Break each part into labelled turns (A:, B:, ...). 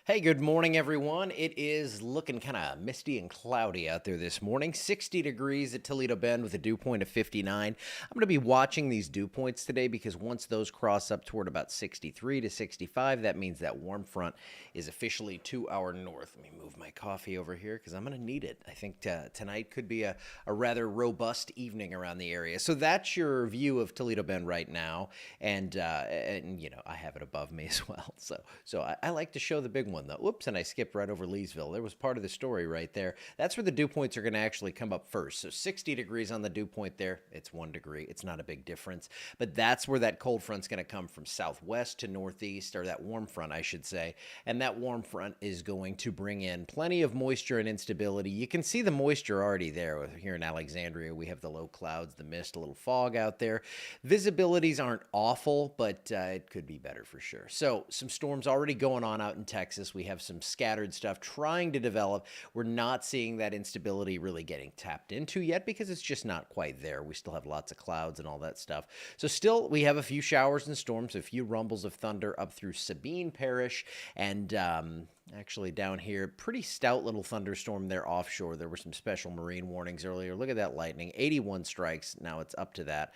A: Hey, good morning, everyone. It is looking kind of misty and cloudy out there this morning. 60 degrees at Toledo Bend with a dew point of 59. I'm going to be watching these dew points today because once those cross up toward about 63 to 65, that means that warm front is officially to our north. Let me move my coffee over here because I'm going to need it. I think tonight could be a rather robust evening around the area. So that's your view of Toledo Bend right now. And you know, I have it above me as well. So I like to show the big one though. Whoops, and I skipped right over Leesville. There was part of the story right there. That's where the dew points are going to actually come up first. So 60 degrees on the dew point there. It's 1 degree. It's not a big difference. But that's where that cold front's going to come from southwest to northeast, or that warm front, I should say. And that warm front is going to bring in plenty of moisture and instability. You can see the moisture already there. Here in Alexandria, we have the low clouds, the mist, a little fog out there. Visibilities aren't awful, but it could be better for sure. So some storms already going on out in Texas. We have some scattered stuff trying to develop. We're not seeing that instability really getting tapped into yet because it's just not quite there. We still have lots of clouds and all that stuff. So still, we have a few showers and storms, a few rumbles of thunder up through Sabine Parish, and actually down here, pretty stout little thunderstorm there offshore. There were some special marine warnings earlier. Look at that lightning, 81 strikes. Now it's up to that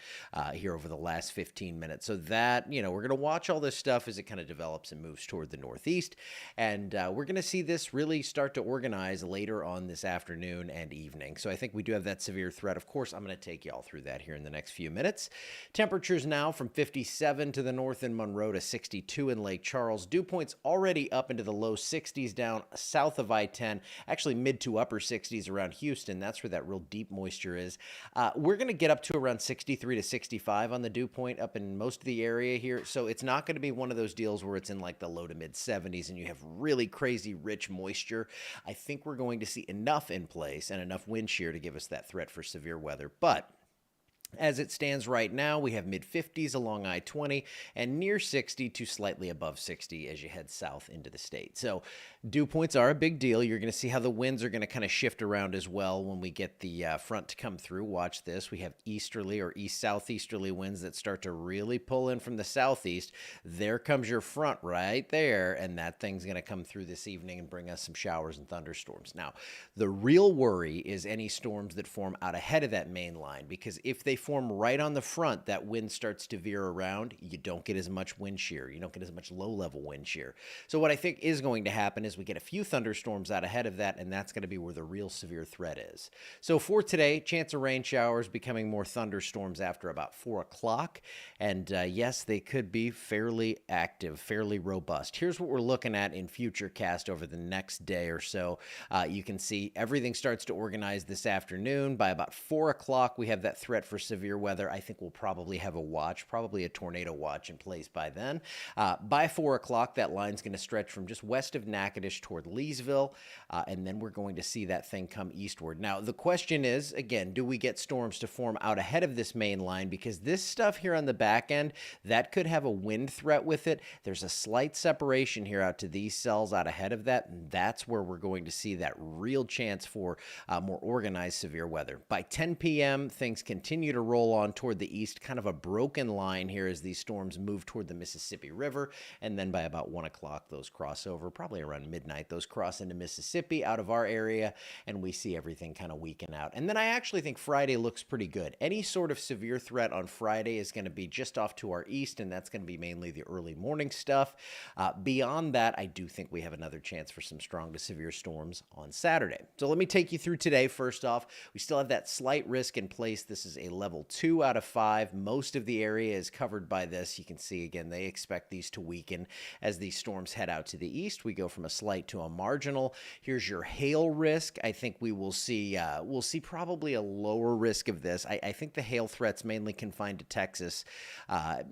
A: here over the last 15 minutes. So that, you know, we're going to watch all this stuff as it kind of develops and moves toward the northeast. And we're going to see this really start to organize later on this afternoon and evening. So I think we do have that severe threat. Of course, I'm going to take you all through that here in the next few minutes. Temperatures now from 57 to the north in Monroe to 62 in Lake Charles. Dew points already up into the low 60s down south of I-10, actually mid to upper 60s around Houston. That's where that real deep moisture is. We're going to get up to around 63 to 65 on the dew point up in most of the area here. So it's not going to be one of those deals where it's in like the low to mid 70s and you have really crazy rich moisture. I think we're going to see enough in place and enough wind shear to give us that threat for severe weather. But as it stands right now, we have mid-50s along I-20 and near 60 to slightly above 60 as you head south into the state. So dew points are a big deal. You're going to see how the winds are going to kind of shift around as well when we get the front to come through. Watch this. We have easterly or east-southeasterly winds that start to really pull in from the southeast. There comes your front right there, and that thing's going to come through this evening and bring us some showers and thunderstorms. Now, the real worry is any storms that form out ahead of that main line, because if they form right on the front, that wind starts to veer around. You don't get as much wind shear. You don't get as much low-level wind shear. So what I think is going to happen is we get a few thunderstorms out ahead of that, and that's going to be where the real severe threat is. So for today, chance of rain showers becoming more thunderstorms after about 4 o'clock. And yes, they could be fairly active, fairly robust. Here's what we're looking at in Futurecast over the next day or so. You can see everything starts to organize this afternoon. By about 4 o'clock, we have that threat for severe weather. I think we'll probably have a watch, probably a tornado watch in place by then. By 4 o'clock, that line's going to stretch from just west of Natchitoches toward Leesville, and then we're going to see that thing come eastward. Now, the question is, again, do we get storms to form out ahead of this main line? Because this stuff here on the back end, that could have a wind threat with it. There's a slight separation here out to these cells out ahead of that, and that's where we're going to see that real chance for more organized severe weather. By 10 p.m., things continue to roll on toward the east, kind of a broken line here as these storms move toward the Mississippi River, and then by about 1 o'clock, those cross over, probably around midnight, those cross into Mississippi out of our area, and we see everything kind of weaken out. And then I actually think Friday looks pretty good. Any sort of severe threat on Friday is going to be just off to our east, and that's going to be mainly the early morning stuff. Beyond that, I do think we have another chance for some strong to severe storms on Saturday. So let me take you through today. First off, we still have that slight risk in place. This is a level 2 out of 5. Most of the area is covered by this. You can see, again, they expect these to weaken as these storms head out to the east. We go from a slight to a marginal. Here's your hail risk. I think we'll see probably a lower risk of this. I think the hail threat's mainly confined to Texas,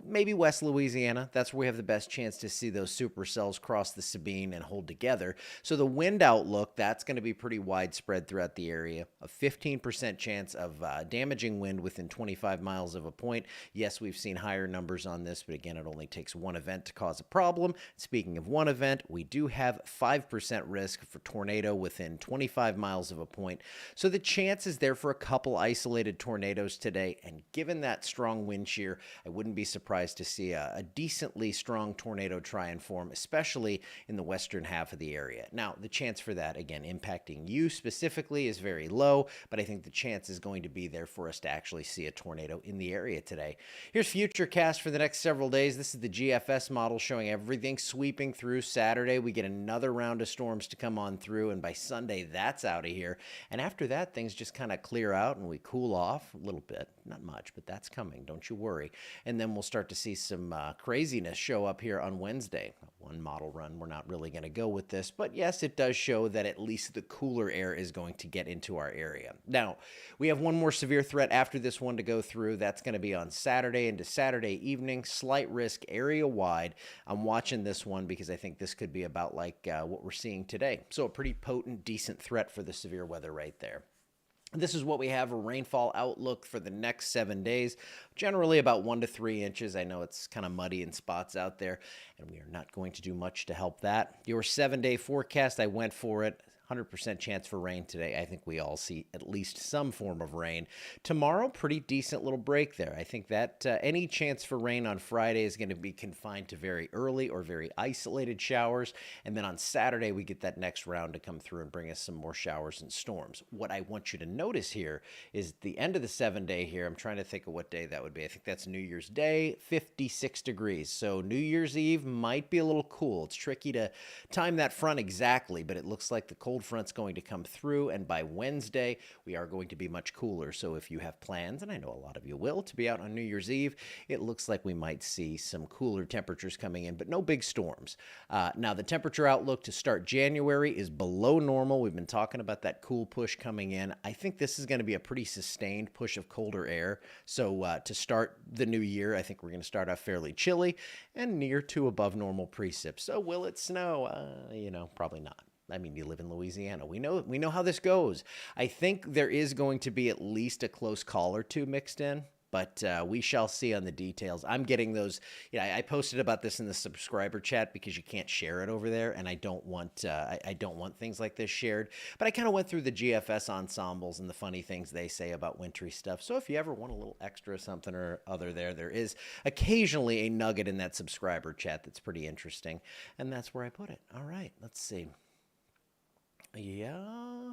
A: maybe West Louisiana. That's where we have the best chance to see those supercells cross the Sabine and hold together. So the wind outlook, that's going to be pretty widespread throughout the area. A 15% chance of damaging wind within within 25 miles of a point. Yes, we've seen higher numbers on this, but again, it only takes one event to cause a problem. Speaking of one event, we do have 5% risk for tornado within 25 miles of a point. So the chance is there for a couple isolated tornadoes today. And given that strong wind shear, I wouldn't be surprised to see a decently strong tornado try and form, especially in the western half of the area. Now, the chance for that, again, impacting you specifically is very low, but I think the chance is going to be there for us to actually see a tornado in the area today. Here's Futurecast for the next several days. This is the GFS model showing everything sweeping through Saturday. We get another round of storms to come on through, and by Sunday, that's out of here. And after that, things just kind of clear out and we cool off a little bit. Not much, but that's coming. Don't you worry. And then we'll start to see some craziness show up here on Wednesday. One model run, we're not really going to go with this, but yes, it does show that at least the cooler air is going to get into our area. Now, we have one more severe threat after this one to go through. That's going to be on Saturday into Saturday evening. Slight risk area wide. I'm watching this one because I think this could be about like what we're seeing today. So a pretty potent, decent threat for the severe weather right there. This is what we have a rainfall outlook for the next 7 days, generally about 1 to 3 inches. I know it's kind of muddy in spots out there, and we are not going to do much to help that. Your 7-day forecast, I went for it. 100% chance for rain today. I think we all see at least some form of rain. Tomorrow, pretty decent little break there. I think that any chance for rain on Friday is going to be confined to very early or very isolated showers. And then on Saturday, we get that next round to come through and bring us some more showers and storms. What I want you to notice here is the end of the 7-day here. I'm trying to think of what day that would be. I think that's New Year's Day, 56 degrees. So New Year's Eve might be a little cool. It's tricky to time that front exactly, but it looks like the cold front's going to come through, and by Wednesday we are going to be much cooler. So if you have plans, and I know a lot of you will, to be out on New Year's Eve, it looks like we might see some cooler temperatures coming in, but no big storms. Now the temperature outlook to start January is below normal. We've been talking about that cool push coming in. I think this is going to be a pretty sustained push of colder air. So to start the new year, I think we're going to start off fairly chilly and near to above normal precip. So will it snow? Probably not. I mean, you live in Louisiana. We know how this goes. I think there is going to be at least a close call or two mixed in, but we shall see on the details. I'm getting those. I posted about this in the subscriber chat because you can't share it over there, and I don't want I don't want things like this shared. But I kind of went through the GFS ensembles and the funny things they say about wintry stuff. So if you ever want a little extra something or other there is occasionally a nugget in that subscriber chat that's pretty interesting, and that's where I put it. All right, let's see. Yeah.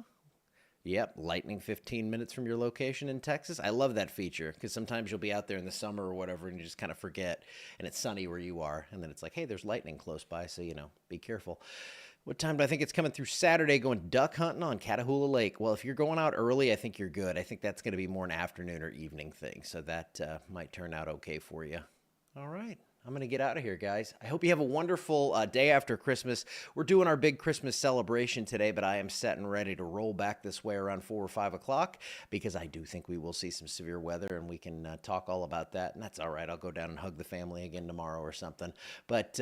A: Yep, lightning 15 minutes from your location in Texas. I love that feature because sometimes you'll be out there in the summer or whatever and you just kind of forget and it's sunny where you are. And then it's like, hey, there's lightning close by. So, be careful. What time do I think it's coming through Saturday going duck hunting on Catahoula Lake? Well, if you're going out early, I think you're good. I think that's going to be more an afternoon or evening thing. So that might turn out okay for you. All right. I'm going to get out of here, guys. I hope you have a wonderful day after Christmas. We're doing our big Christmas celebration today, but I am set and ready to roll back this way around 4 or 5 o'clock because I do think we will see some severe weather, and we can talk all about that, and that's all right. I'll go down and hug the family again tomorrow or something. But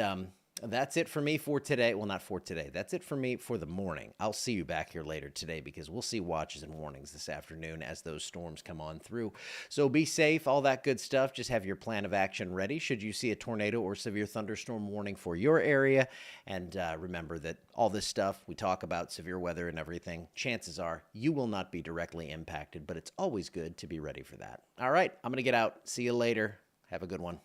A: that's it for me for today. Well, not for today. That's it for me for the morning. I'll see you back here later today because we'll see watches and warnings this afternoon as those storms come on through. So be safe, all that good stuff. Just have your plan of action ready should you see a tornado or severe thunderstorm warning for your area. And remember that all this stuff we talk about, severe weather and everything, chances are you will not be directly impacted, but it's always good to be ready for that. All right, I'm going to get out. See you later. Have a good one.